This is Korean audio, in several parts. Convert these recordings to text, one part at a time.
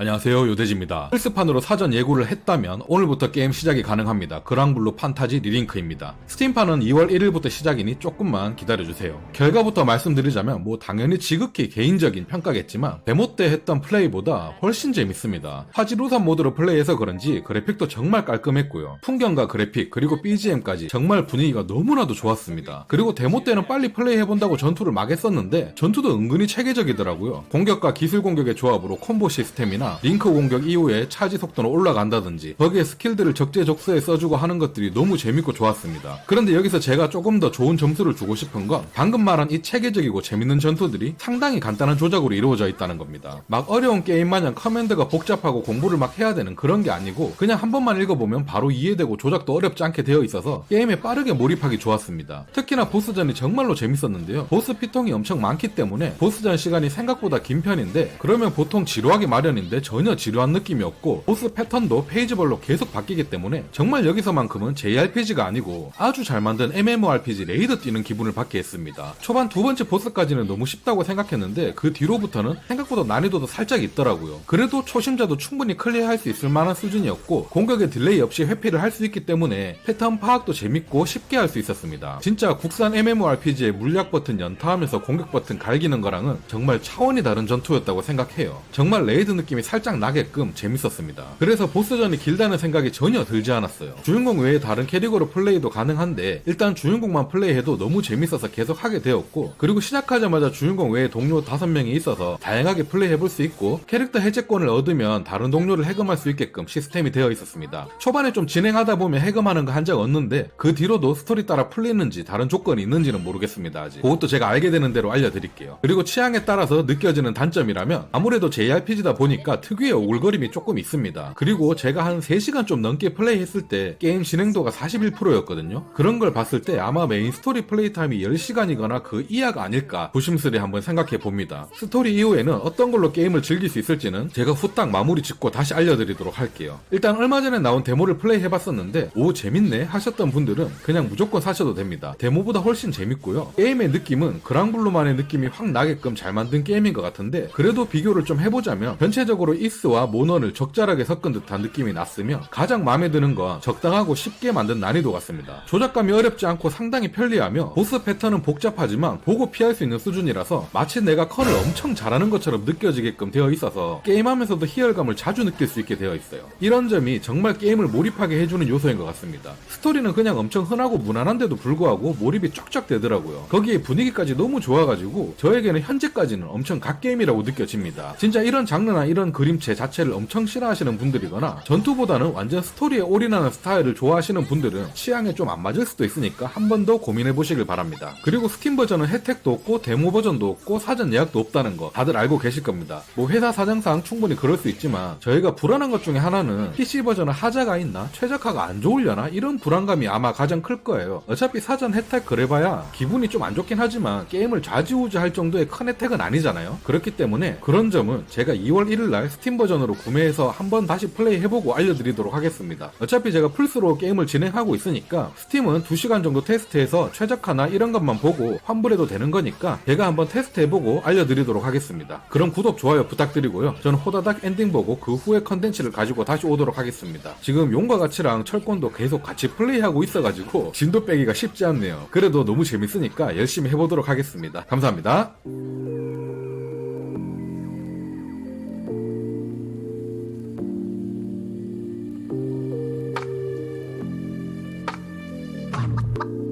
안녕하세요, 요대지입니다. 플스판으로 사전 예고를 했다면 오늘부터 게임 시작이 가능합니다. 그랑블루 판타지 리링크입니다. 스팀판은 2월 1일부터 시작이니 조금만 기다려주세요. 결과부터 말씀드리자면 당연히 지극히 개인적인 평가겠지만 데모 때 했던 플레이보다 훨씬 재밌습니다. 화질우선 모드로 플레이해서 그런지 그래픽도 정말 깔끔했고요. 풍경과 그래픽 그리고 BGM까지 정말 분위기가 너무나도 좋았습니다. 그리고 데모 때는 빨리 플레이해본다고 전투를 막 했었는데 전투도 은근히 체계적이더라고요. 공격과 기술 공격의 조합으로 콤보 시스템이나 링크 공격 이후에 차지 속도는 올라간다든지 거기에 스킬들을 적재적소에 써주고 하는 것들이 너무 재밌고 좋았습니다. 그런데 여기서 제가 조금 더 좋은 점수를 주고 싶은 건 방금 말한 이 체계적이고 재밌는 전투들이 상당히 간단한 조작으로 이루어져 있다는 겁니다. 막 어려운 게임 마냥 커맨드가 복잡하고 공부를 막 해야 되는 그런 게 아니고 그냥 한 번만 읽어보면 바로 이해되고 조작도 어렵지 않게 되어 있어서 게임에 빠르게 몰입하기 좋았습니다. 특히나 보스전이 정말로 재밌었는데요. 보스 피통이 엄청 많기 때문에 보스전 시간이 생각보다 긴 편인데 그러면 보통 지루하기 마련인데 전혀 지루한 느낌이 없고 보스 패턴도 페이지별로 계속 바뀌기 때문에 정말 여기서만큼은 JRPG가 아니고 아주 잘 만든 MMORPG 레이드 뛰는 기분을 받게 했습니다. 초반 두 번째 보스까지는 너무 쉽다고 생각했는데 그 뒤로부터는 생각보다 난이도도 살짝 있더라고요. 그래도 초심자도 충분히 클리어할 수 있을 만한 수준이었고 공격에 딜레이 없이 회피를 할 수 있기 때문에 패턴 파악도 재밌고 쉽게 할 수 있었습니다. 진짜 국산 MMORPG의 물약 버튼 연타하면서 공격 버튼 갈기는 거랑은 정말 차원이 다른 전투였다고 생각해요. 정말 레이드 느낌이 살짝 나게끔 재밌었습니다. 그래서 보스전이 길다는 생각이 전혀 들지 않았어요. 주인공 외에 다른 캐릭터로 플레이도 가능한데 일단 주인공만 플레이해도 너무 재밌어서 계속 하게 되었고 그리고 시작하자마자 주인공 외에 동료 5명이 있어서 다양하게 플레이해볼 수 있고 캐릭터 해제권을 얻으면 다른 동료를 해금할 수 있게끔 시스템이 되어 있었습니다. 초반에 좀 진행하다 보면 해금하는 거 한 적 없는데 그 뒤로도 스토리 따라 풀리는지 다른 조건이 있는지는 모르겠습니다. 아직 그것도 제가 알게 되는 대로 알려드릴게요. 그리고 취향에 따라서 느껴지는 단점이라면 아무래도 JRPG다 보니까 특유의 오글거림이 조금 있습니다. 그리고 제가 한 3시간 좀 넘게 플레이했을 때 게임 진행도가 41%였거든요. 그런 걸 봤을 때 아마 메인 스토리 플레이 타임이 10시간이거나 그 이하가 아닐까 조심스레 한번 생각해 봅니다. 스토리 이후에는 어떤 걸로 게임을 즐길 수 있을지는 제가 후딱 마무리 짓고 다시 알려드리도록 할게요. 일단 얼마 전에 나온 데모를 플레이 해봤었는데 오 재밌네 하셨던 분들은 그냥 무조건 사셔도 됩니다. 데모보다 훨씬 재밌고요. 게임의 느낌은 그랑블루만의 느낌이 확 나게끔 잘 만든 게임인 것 같은데 그래도 비교를 좀 해보자면 전체적으로 이스와 모넌을 적절하게 섞은 듯한 느낌이 났으며 가장 마음에 드는 건 적당하고 쉽게 만든 난이도 같습니다. 조작감이 어렵지 않고 상당히 편리하며 보스 패턴은 복잡하지만 보고 피할 수 있는 수준이라서 마치 내가 컬을 엄청 잘하는 것처럼 느껴지게끔 되어 있어서 게임하면서도 희열감을 자주 느낄 수 있게 되어 있어요. 이런 점이 정말 게임을 몰입하게 해주는 요소인 것 같습니다. 스토리는 그냥 엄청 흔하고 무난한데도 불구하고 몰입이 쫙쫙 되더라고요. 거기에 분위기까지 너무 좋아가지고 저에게는 현재까지는 엄청 갓게임이라고 느껴집니다. 진짜 이런 장르나 이런 그림체 자체를 엄청 싫어하시는 분들이거나 전투보다는 완전 스토리에 올인하는 스타일을 좋아하시는 분들은 취향에 좀 안 맞을 수도 있으니까 한 번 더 고민해 보시길 바랍니다. 그리고 스팀 버전은 혜택도 없고 데모 버전도 없고 사전 예약도 없다는 거 다들 알고 계실 겁니다. 회사 사정상 충분히 그럴 수 있지만 저희가 불안한 것 중에 하나는 PC 버전은 하자가 있나? 최적화가 안 좋으려나? 이런 불안감이 아마 가장 클 거예요. 어차피 사전 혜택 그래봐야 기분이 좀 안 좋긴 하지만 게임을 좌지우지할 정도의 큰 혜택은 아니잖아요. 그렇기 때문에 그런 점은 제가 2월 1일날 스팀 버전으로 구매해서 한번 다시 플레이 해보고 알려드리도록 하겠습니다. 어차피 제가 플스로 게임을 진행하고 있으니까 스팀은 2시간 정도 테스트해서 최적화나 이런 것만 보고 환불해도 되는 거니까 제가 한번 테스트해보고 알려드리도록 하겠습니다. 그럼 구독, 좋아요 부탁드리고요. 저는 호다닥 엔딩 보고 그 후에 컨텐츠를 가지고 다시 오도록 하겠습니다. 지금 용과 같이랑 철권도 계속 같이 플레이하고 있어가지고 진도 빼기가 쉽지 않네요. 그래도 너무 재밌으니까 열심히 해보도록 하겠습니다. 감사합니다.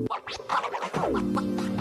What?